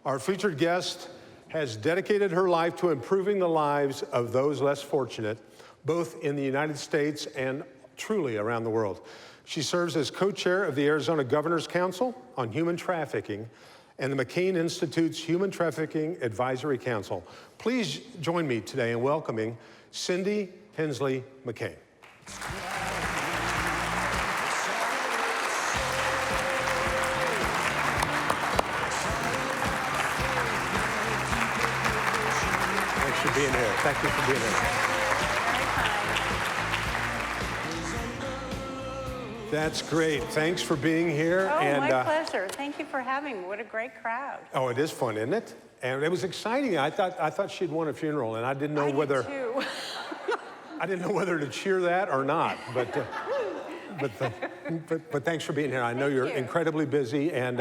Our featured guest has dedicated her life to improving the lives of those less fortunate, both in the United States and truly around the world. She serves as co-chair of the Arizona Governor's Council on Human Trafficking and the McCain Institute's Human Trafficking Advisory Council. Please join me today in welcoming Cindy Hensley McCain. Thanks for being here. Thank you for being here. That's great. Thanks for being here. Oh, my pleasure. Thank you for having me. What a great crowd. Oh, it is fun, isn't it? And it was exciting. I thought she'd won a funeral, and I didn't know whether too. I didn't know whether to cheer that or not. But thanks for being here. I know you're incredibly busy, and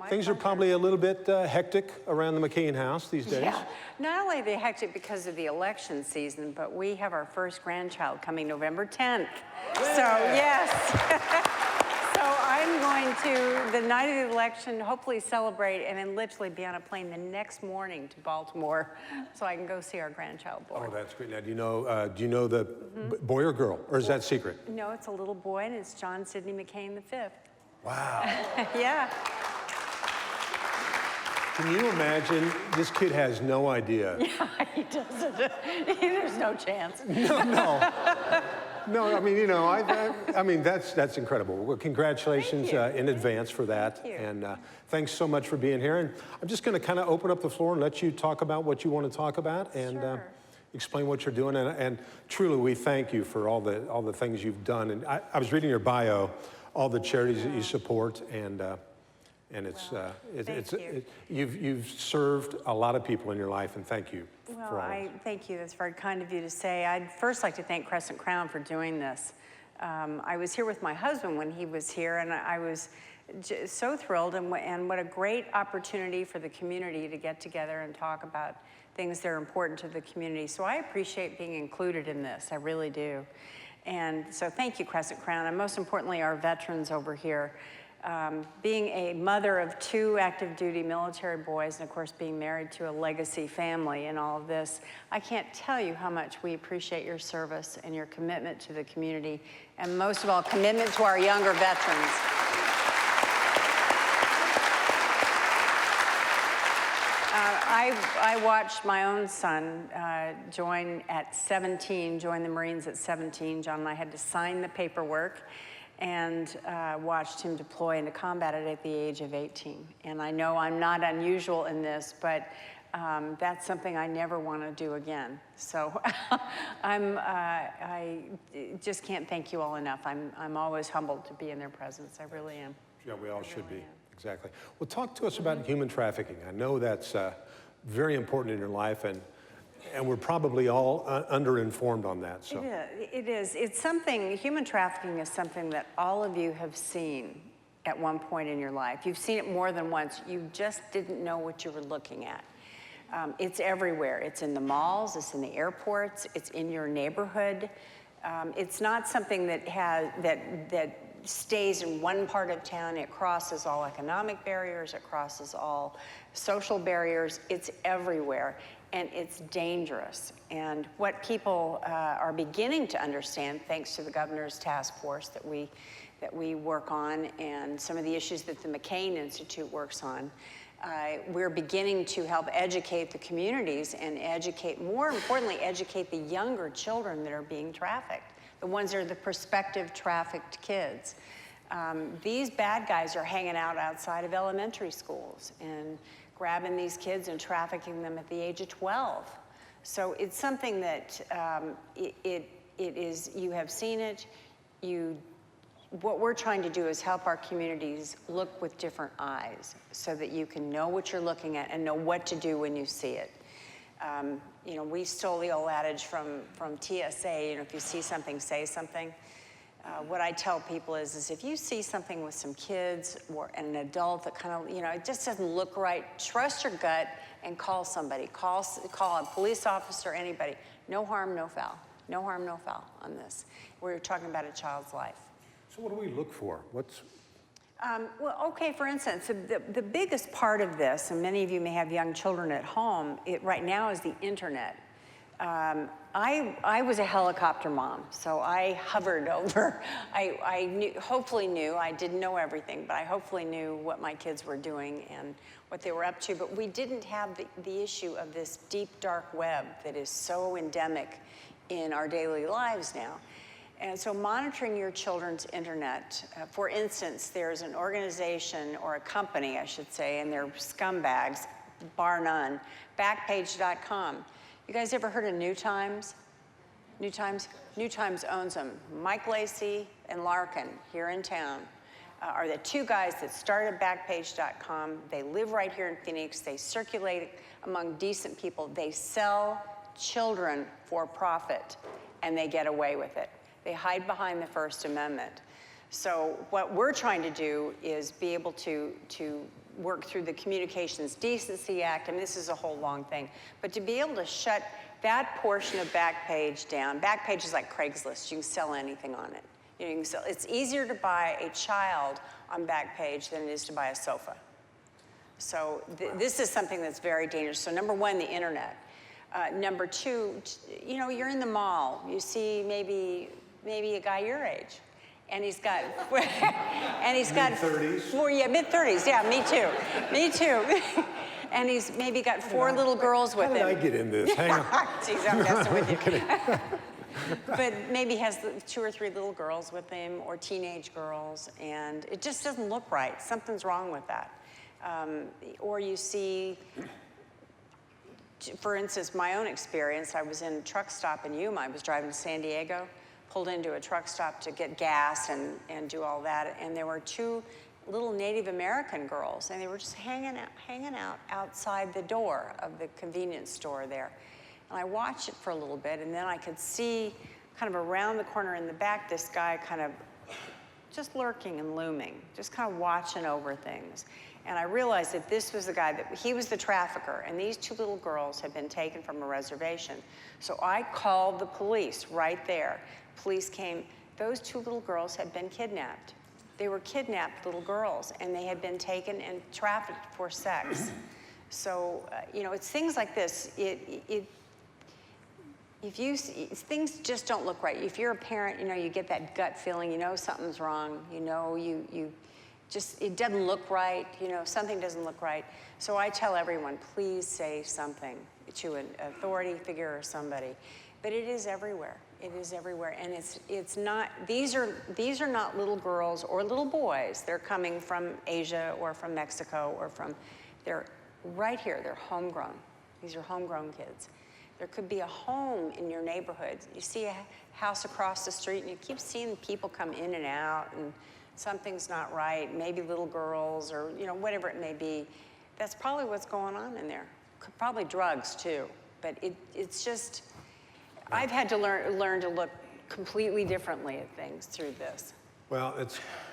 things are probably a little bit hectic around the McCain house these days. Yeah. Not only are they hectic because of the election season, but we have our first grandchild coming November 10th. So, yes. So I'm going to, the night of the election, hopefully celebrate and then literally be on a plane the next morning to Baltimore so I can go see our grandchild born. Oh, that's great. Now, do you know the boy or girl, or is that secret? No, it's a little boy, and it's John Sidney McCain V. Wow. Yeah. Can you imagine? This kid has no idea. Yeah, he doesn't. There's no chance. No, I mean, you know, I mean, that's incredible. Well, congratulations in advance for that. Thank you. And thanks so much for being here. And I'm just going to kind of open up the floor and let you talk about what you want to talk about and explain what you're doing. And truly, we thank you for all the things you've done. And I was reading your bio, all the charities that you support, and you've served a lot of people in your life, and thank you. Well, thank you. That's very kind of you to say. I'd first like to thank Crescent Crown for doing this. I was here with my husband when he was here, and I was so thrilled, and what a great opportunity for the community to get together and talk about things that are important to the community. So I appreciate being included in this. I really do. And so thank you, Crescent Crown, and most importantly, our veterans over here. Being a mother of 2 active duty military boys, and of course being married to a legacy family and all of this, I can't tell you how much we appreciate your service and your commitment to the community, and most of all, commitment to our younger veterans. I watched my own son join the Marines at 17. John and I had to sign the paperwork, and watched him deploy into combat at the age of 18. And I know I'm not unusual in this, but that's something I never want to do again. So I just can't thank you all enough. I'm always humbled to be in their presence. I really am. Yeah, we all should be. Exactly. Well, talk to us about human trafficking. I know that's very important in your life, and we're probably all underinformed on that. So. It is. It's something, human trafficking is something that all of you have seen at one point in your life. You've seen it more than once. You just didn't know what you were looking at. It's everywhere. It's in the malls, it's in the airports, it's in your neighborhood. It's not something that stays in one part of town. It crosses all economic barriers, it crosses all social barriers. It's everywhere. And it's dangerous. And what people are beginning to understand, thanks to the governor's task force that we work on, and some of the issues that the McCain Institute works on, we're beginning to help educate the communities and more importantly, educate the younger children that are being trafficked, the ones that are the prospective trafficked kids. These bad guys are hanging out outside of elementary schools and grabbing these kids and trafficking them at the age of 12. So it's something that it is, you have seen it, what we're trying to do is help our communities look with different eyes so that you can know what you're looking at and know what to do when you see it. You know, we stole the old adage from TSA, you know, if you see something, say something. What I tell people is if you see something with some kids or an adult that kind of, you know, it just doesn't look right, trust your gut and call somebody. Call a police officer, anybody. No harm, no foul. No harm, no foul on this. We're talking about a child's life. So what do we look for? Well, okay, for instance, the biggest part of this, and many of you may have young children at home, right now is the internet. I was a helicopter mom, so I hovered over. I hopefully knew, I didn't know everything, but I hopefully knew what my kids were doing and what they were up to. But we didn't have the issue of this deep, dark web that is so endemic in our daily lives now. And so monitoring your children's internet, for instance, there's an organization or a company, I should say, and they're scumbags, bar none, Backpage.com. You guys ever heard of New Times? New Times? New Times owns them. Mike Lacey and Larkin here in town are the two guys that started Backpage.com. They live right here in Phoenix. They circulate among decent people. They sell children for profit, and they get away with it. They hide behind the First Amendment. So what we're trying to do is be able to work through the Communications Decency Act. I mean, this is a whole long thing. But to be able to shut that portion of Backpage down, Backpage is like Craigslist. You can sell anything on it. You know, you can sell, it's easier to buy a child on Backpage than it is to buy a sofa. So this is something that's very dangerous. So number one, the internet. Number two, you know, you're in the mall. You see maybe a guy your age, and he's got mid-30s. More, yeah, mid-30s. Yeah, me too. And he's maybe got four little girls with him. How did I get in this? Hang on. Jeez, I'm messing with you. But maybe has 2 or 3 little girls with him, or teenage girls, and it just doesn't look right. Something's wrong with that. Or you see, for instance, my own experience, I was in a truck stop in Yuma. I was driving to San Diego, pulled into a truck stop to get gas and do all that, and there were 2 little Native American girls, and they were just hanging out outside the door of the convenience store there. And I watched it for a little bit, and then I could see kind of around the corner in the back, this guy kind of just lurking and looming, just kind of watching over things. And I realized that this was the guy, that he was the trafficker, and these 2 little girls had been taken from a reservation. So I called the police right there. Police came. Those 2 little girls had been kidnapped. They were kidnapped little girls, and they had been taken and trafficked for sex. So, you know, it's things like this. Things just don't look right. If you're a parent, you know, you get that gut feeling, you know something's wrong, you know, it doesn't look right, you know, something doesn't look right. So I tell everyone, please say something to an authority figure or somebody. But it is everywhere. It is everywhere, and it's not. These are not little girls or little boys. They're coming from Asia or from Mexico or from. They're right here. They're homegrown. These are homegrown kids. There could be a home in your neighborhood. You see a house across the street, and you keep seeing people come in and out, and something's not right. Maybe little girls, or you know, whatever it may be. That's probably what's going on in there. Probably drugs too. But it's just. I've had to learn to look completely differently at things through this. Well,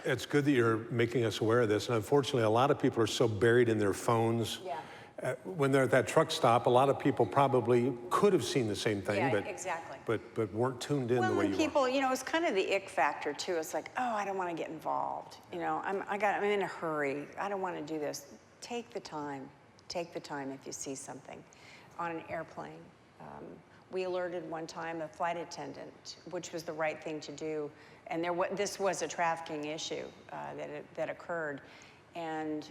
it's good that you're making us aware of this, and unfortunately, a lot of people are so buried in their phones. Yeah. When they're at that truck stop, a lot of people probably could have seen the same thing, Yeah, but exactly. but weren't tuned in the way you were. People, you know, it's kind of the ick factor too. It's like, oh, I don't want to get involved. You know, I'm in a hurry. I don't want to do this. Take the time. Take the time if you see something on an airplane. We alerted one time a flight attendant, which was the right thing to do, and this was a trafficking issue that occurred. And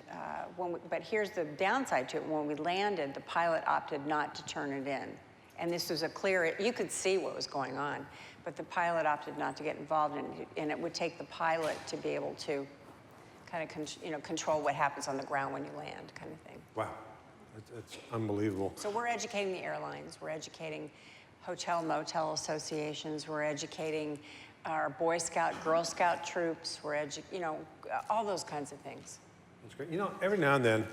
but here's the downside to it: when we landed, the pilot opted not to turn it in, and this was a clear. You could see what was going on, but the pilot opted not to get involved, and it would take the pilot to be able to kind of control what happens on the ground when you land, kind of thing. Wow. It's unbelievable. So we're educating the airlines, we're educating hotel, motel associations, we're educating our Boy Scout, Girl Scout troops, we're all those kinds of things. That's great. You know, every now and then,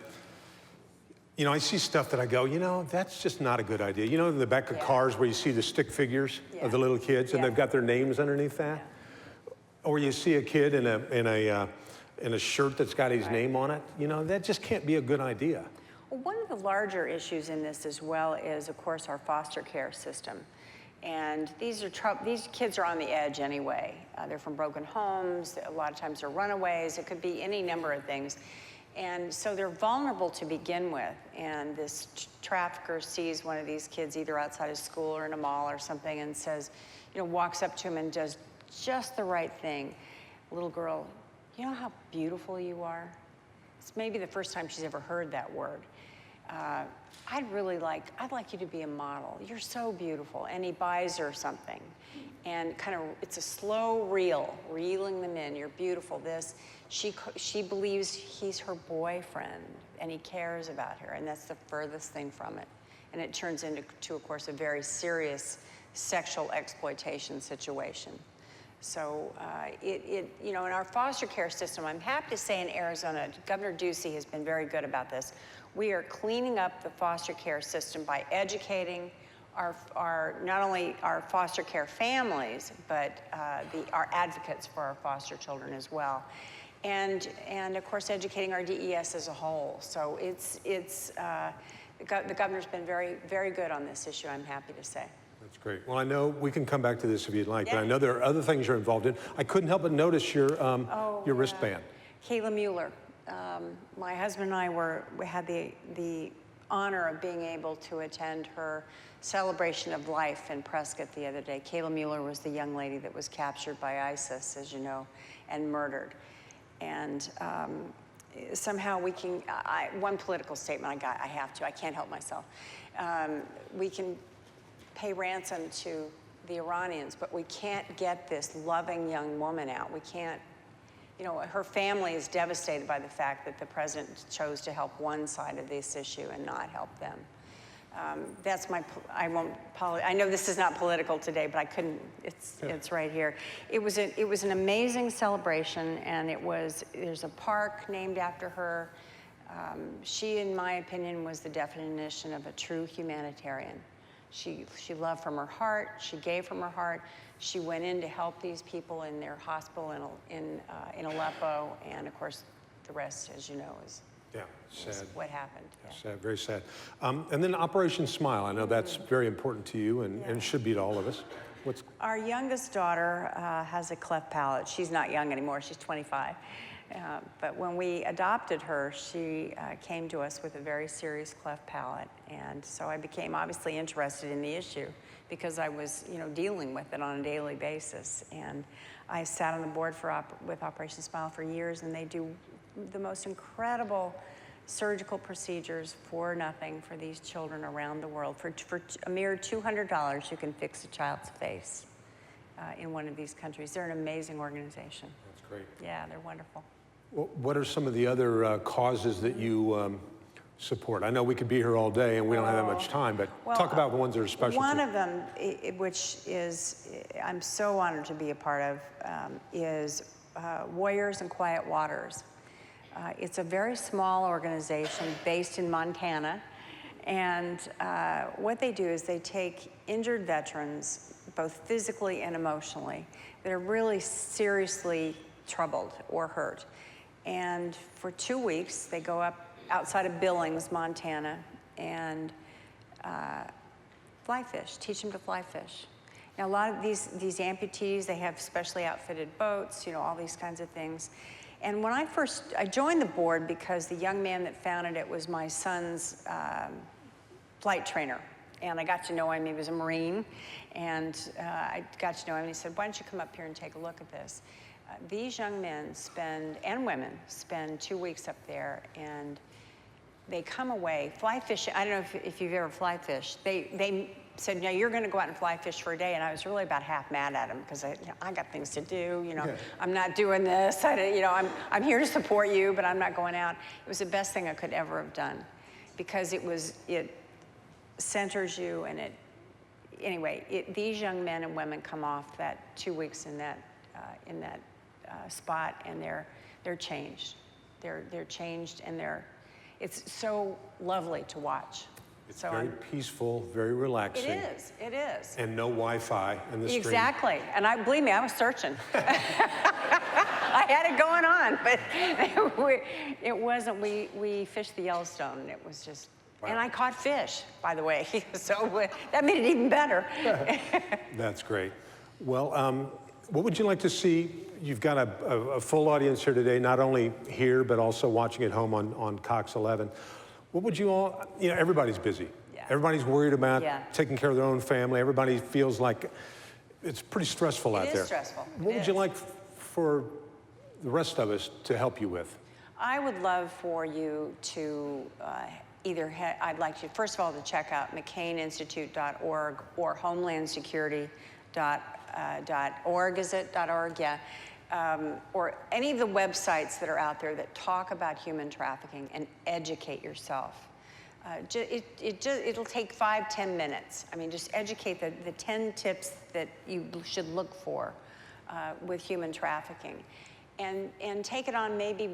you know, I see stuff that I go, you know, that's just not a good idea. You know, in the back of cars where you see the stick figures of the little kids, and they've got their names underneath that. Yeah. Or you see a kid in a shirt that's got his name on it. You know, that just can't be a good idea. Well, one of the larger issues in this as well is, of course, our foster care system. And these kids are on the edge anyway. They're from broken homes. A lot of times they're runaways. It could be any number of things. And so they're vulnerable to begin with. And this trafficker sees one of these kids either outside of school or in a mall or something and says, walks up to him and does just the right thing. Little girl, you know how beautiful you are? It's maybe the first time she's ever heard that word. I'd like you to be a model. You're so beautiful. And he buys her something. And it's a slow reel, reeling them in. You're beautiful. She believes he's her boyfriend and he cares about her. And that's the furthest thing from it. And it turns into, of course, a very serious sexual exploitation situation. So in our foster care system, I'm happy to say in Arizona, Governor Ducey has been very good about this. We are cleaning up the foster care system by educating not only our foster care families, but our advocates for our foster children as well. And of course, educating our DES as a whole. So the governor's been very, very good on this issue, I'm happy to say. That's great. Well, I know we can come back to this if you'd like, but I know there are other things you're involved in. I couldn't help but notice your wristband. Kayla Mueller. My husband and I had the honor of being able to attend her celebration of life in Prescott the other day. Kayla Mueller was the young lady that was captured by ISIS, as you know, and murdered. And somehow we can, one political statement I have to, I can't help myself. We can pay ransom to the Iranians, but we can't get this loving young woman out. We can't, her family is devastated by the fact that the president chose to help one side of this issue and not help them. That's I know this is not political today, but I couldn't, it's right here. It was an amazing celebration, and there's a park named after her. She, in my opinion, was the definition of a true humanitarian. She loved from her heart, she gave from her heart. She went in to help these people in their hospital in Aleppo, and of course, the rest, as you know, is what happened. Sad, very sad. And then Operation Smile, I know that's very important to you and should be to all of us. Our youngest daughter has a cleft palate. She's not young anymore, she's 25. But when we adopted her, she came to us with a very serious cleft palate. And so I became obviously interested in the issue because I was, dealing with it on a daily basis. And I sat on the board with Operation Smile for years, and they do the most incredible surgical procedures for nothing for these children around the world. For a mere $200, you can fix a child's face in one of these countries. They're an amazing organization. That's great. Yeah, they're wonderful. Well, what are some of the other causes that you support? I know we could be here all day and we don't have that much time, but talk about the ones that are special. One of them, which is I'm so honored to be a part of, is Warriors and Quiet Waters. It's a very small organization based in Montana, and what they do is they take injured veterans, both physically and emotionally, that are really seriously troubled or hurt. And for 2 weeks, they go up outside of Billings, Montana, and fly fish, teach them to fly fish. Now, a lot of these amputees, they have specially outfitted boats, all these kinds of things. And when I joined the board because the young man that founded it was my son's flight trainer. And I got to know him, he was a Marine, and I got to know him, and he said, why don't you come up here and take a look at this? These young men and women spend 2 weeks up there, and they come away, fly fishing. I don't know if you've ever fly fished. They said, no, you're gonna go out and fly fish for a day, and I was really about half mad at them because I got things to do, I'm not doing this, I'm here to support you, but I'm not going out. It was the best thing I could ever have done because it centers you, and these young men and women come off that 2 weeks in that spot, and they're changed. They're changed, and it's so lovely to watch. It's very peaceful, very relaxing. It is. And no Wi-Fi in the stream. Exactly. And believe me, I was searching. I had it going on, but it wasn't. We fished the Yellowstone, and it was just And I caught fish, by the way, so that made it even better. That's great. Well, what would you like to see? You've got a full audience here today, not only here, but also watching at home on Cox 11. What would you all, everybody's busy. Yeah. Everybody's worried about taking care of their own family. Everybody feels like it's pretty stressful out there. It is stressful. What would you like for the rest of us to help you with? I would love for you to I'd like you, first of all, to check out McCaininstitute.org or HomelandSecurity.org, is it? .org, yeah. Or any of the websites that are out there that talk about human trafficking, and educate yourself. It'll take 5-10 minutes. I mean, just educate the 10 tips that you should look for with human trafficking. And take it on maybe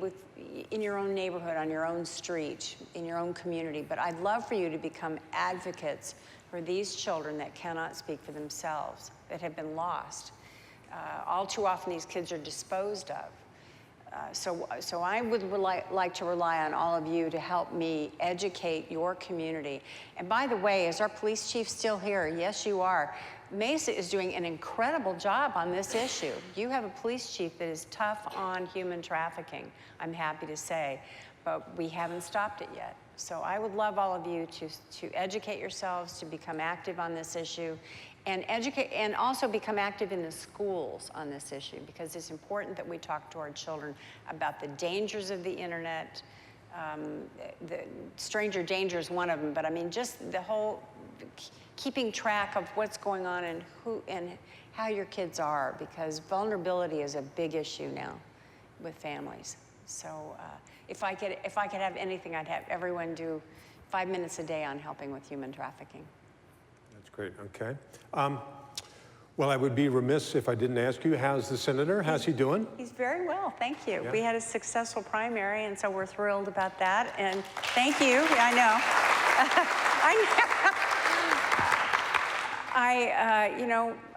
in your own neighborhood, on your own street, in your own community. But I'd love for you to become advocates for these children that cannot speak for themselves, that have been lost. All too often, these kids are disposed of. So I would like to rely on all of you to help me educate your community. And by the way, is our police chief still here? Yes, you are. Mesa is doing an incredible job on this issue. You have a police chief that is tough on human trafficking, I'm happy to say, but we haven't stopped it yet. So I would love all of you to educate yourselves, to become active on this issue, and also become active in the schools on this issue, because it's important that we talk to our children about the dangers of the internet. The stranger danger is one of them, but I mean, just the whole keeping track of what's going on and who and how your kids are, because vulnerability is a big issue now with families. So if I could have anything, I'd have everyone do 5 minutes a day on helping with human trafficking. That's great. Okay. Well, I would be remiss if I didn't ask you, how's the senator? How's he doing? He's very well, thank you. Yeah. We had a successful primary, and so we're thrilled about that. And thank you. I know.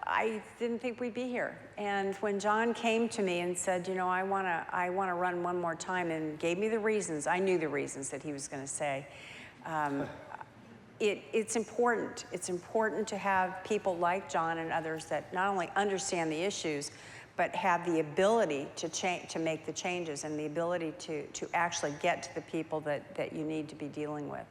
I didn't think we'd be here. And when John came to me and said, I want to run one more time, and gave me the reasons, I knew the reasons that he was going to say. It's important. It's important to have people like John and others that not only understand the issues, but have the ability to make the changes, and the ability to actually get to the people that you need to be dealing with.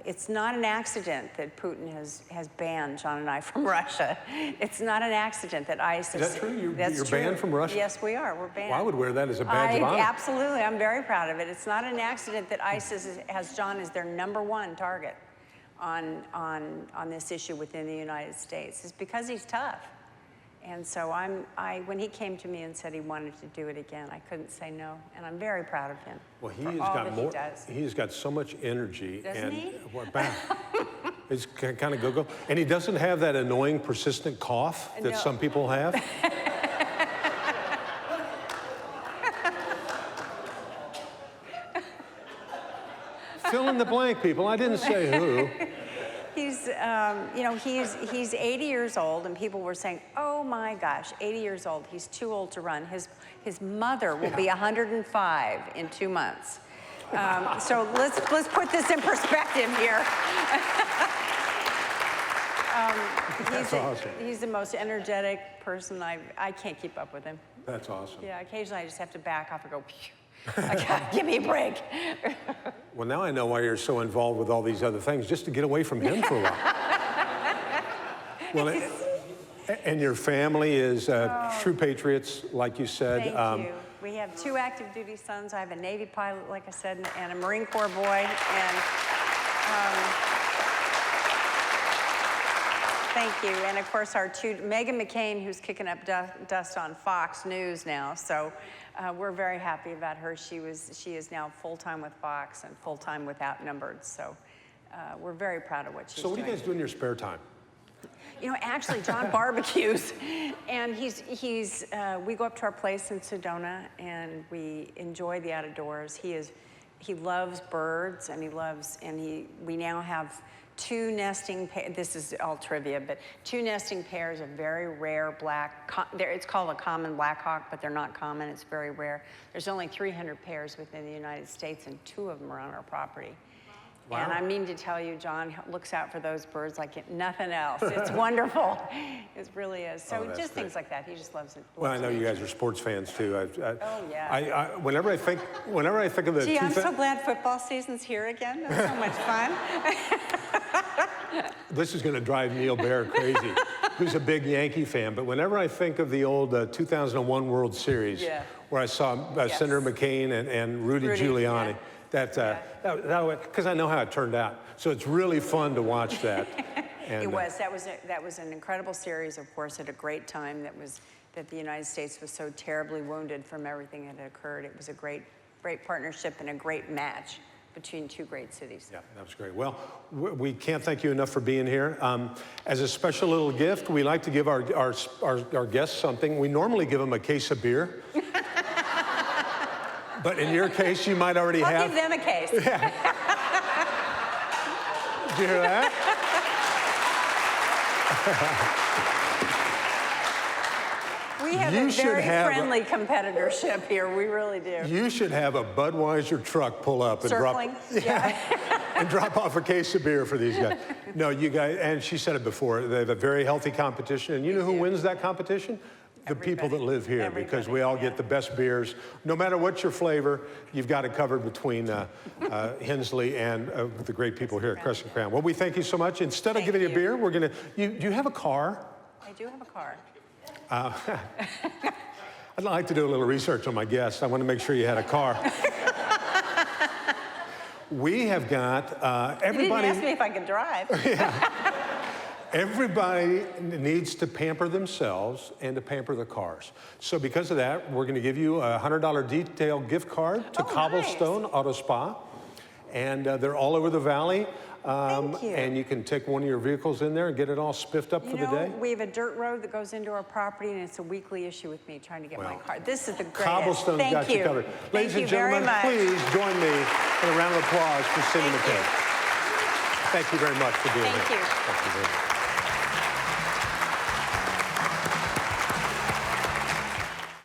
It's not an accident that Putin has banned John and I from Russia. It's not an accident that ISIS... Is that true? You're true. Banned from Russia? Yes, we are. We're banned. Well, I would wear that as a badge of honor. Absolutely. I'm very proud of it. It's not an accident that ISIS has John as their #1 target on this issue within the United States. It's because he's tough. And so when he came to me and said he wanted to do it again, I couldn't say no, and I'm very proud of him. Well, he's got so much energy. Doesn't he? He's kind of go-go. And he doesn't have that annoying, persistent cough that some people have. Fill in the blank, people. I didn't say who. He's 80 years old, and people were saying, oh my gosh, 80 years old, he's too old to run. His mother will be 105 in 2 months. So let's put this in perspective here. That's awesome. He's the most energetic person. I can't keep up with him. That's awesome. Yeah, occasionally I just have to back off and go, give me a break. Well, now I know why you're so involved with all these other things, just to get away from him for a while. Well, and your family is true patriots, like you said. Thank you. We have 2 active duty sons. I have a Navy pilot, like I said, and a Marine Corps boy. And thank you. And of course, our 2, Megan McCain, who's kicking up dust on Fox News now. So we're very happy about her. She is now full-time with Fox and full-time with Outnumbered. So we're very proud of what she's doing. So what do you guys do in your spare time? Actually, John barbecues, and we go up to our place in Sedona, and we enjoy the outdoors. He loves birds, and we now have 2 nesting pairs. This is all trivia, but 2 nesting pairs of very rare it's called a common black hawk, but they're not common. It's very rare. There's only 300 pairs within the United States, and 2 of them are on our property. Wow. And I mean to tell you, John looks out for those birds like nothing else. It's wonderful. It really is. So just things like that. He just loves it. Well, I know you guys are sports fans too. Oh yeah. Whenever I think of the. Gee, I'm so glad football season's here again. That's so much fun. This is going to drive Neil Baer crazy, who's a big Yankee fan. But whenever I think of the old 2001 World Series, where I saw Senator McCain and Rudy Giuliani, because I know how it turned out. So it's really fun to watch that. And, it was. That was an incredible series, of course, at a great time. That the United States was so terribly wounded from everything that had occurred. It was a great partnership and a great match between two great cities. Yeah, that was great. Well, we can't thank you enough for being here. As a special little gift, we like to give our guests something. We normally give them a case of beer. But in your case, you might already have. I'll give them a case. Yeah. Did you hear that? We have a very friendly competitorship here. We really do. You should have a Budweiser truck pull up and Circling? and drop off a case of beer for these guys. No, you guys, and she said it before, they have a very healthy competition. And you know who wins that competition? The people that live here, because we all get the best beers. No matter what your flavor, you've got it covered between Hensley and the great people here at Crescent Crown. Well, we thank you so much. Instead of giving you a beer, we're going to, you have a car? I do have a car. I'd like to do a little research on my guests. I want to make sure you had a car. We have got everybody. You didn't ask me if I could drive. Everybody needs to pamper themselves and to pamper the cars. So because of that, we're going to give you a $100 detail gift card to Cobblestone Auto Spa. And they're all over the valley. Thank you. And you can take one of your vehicles in there and get it all spiffed up for the day. We have a dirt road that goes into our property, and it's a weekly issue with me trying to get my car. This is the greatest. Cobblestone's got you covered. Ladies and gentlemen, please join me in a round of applause for Senator McCain. Thank you very much for being here. Thank you. Thank you very much.